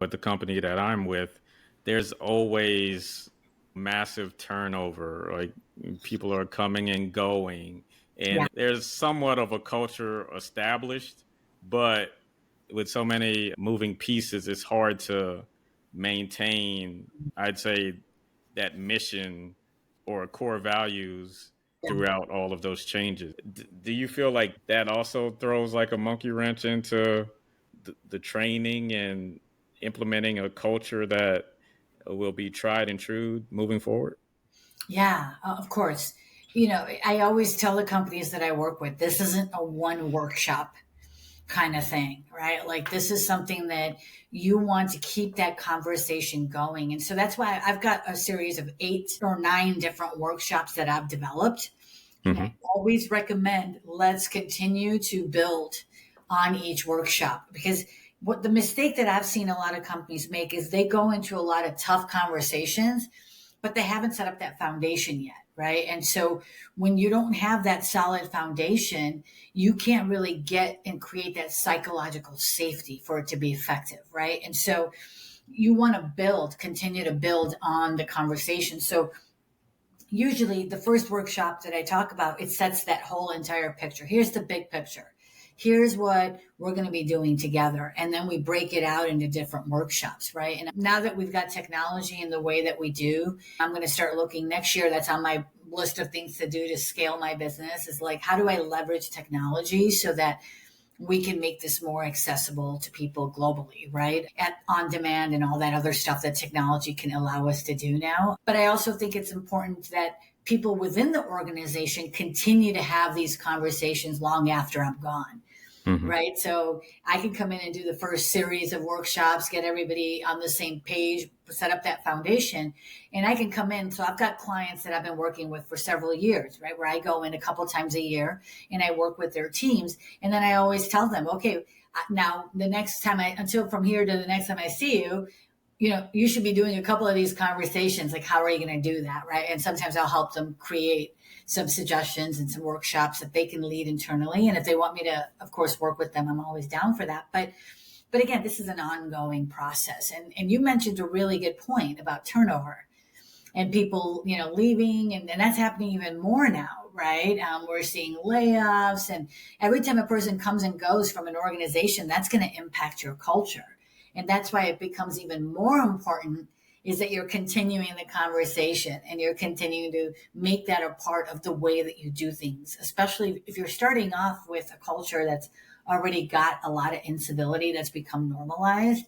with the company that I'm with, there's always massive turnover. Like people are coming and going, Yeah. and there's somewhat of a culture established, but with so many moving pieces, it's hard to maintain, I'd say, that mission or core values Yeah. throughout all of those changes. Do you feel like that also throws like a monkey wrench into the training and implementing a culture that will be tried and true moving forward? Yeah, of course. I always tell the companies that I work with, this isn't a one workshop kind of thing, right? Like this is something that you want to keep that conversation going. And so that's why I've got a series of 8 or 9 different workshops that I've developed. And I Hmm. always recommend let's continue to build on each workshop because what the mistake that I've seen a lot of companies make is they go into a lot of tough conversations, but they haven't set up that foundation yet, right? And so when you don't have that solid foundation, you can't really get and create that psychological safety for it to be effective, right? And so you want to continue to build on the conversation. So usually the first workshop that I talk about, it sets that whole entire picture. Here's the big picture. Here's what we're going to be doing together. And then we break it out into different workshops, right? And now that we've got technology in the way that we do, I'm going to start looking next year. That's on my list of things to do to scale my business is like, how do I leverage technology so that we can make this more accessible to people globally, right? At on demand and all that other stuff that technology can allow us to do now. But I also think it's important that people within the organization continue to have these conversations long after I'm gone. Hmm. Right. So I can come in and do the first series of workshops, get everybody on the same page, set up that foundation. And I can come in. So I've got clients that I've been working with for several years, right? Where I go in a couple times a year and I work with their teams. And then I always tell them, okay, now the next time until from here to the next time I see you, you should be doing a couple of these conversations. Like, how are you going to do that? Right. And sometimes I'll help them create some suggestions and some workshops that they can lead internally. And if they want me to, of course, work with them, I'm always down for that. But again, this is an ongoing process. And you mentioned a really good point about turnover and people, leaving. And that's happening even more now, right? We're seeing layoffs. And every time a person comes and goes from an organization, that's going to impact your culture. And that's why it becomes even more important is that you're continuing the conversation and you're continuing to make that a part of the way that you do things, especially if you're starting off with a culture that's already got a lot of incivility that's become normalized.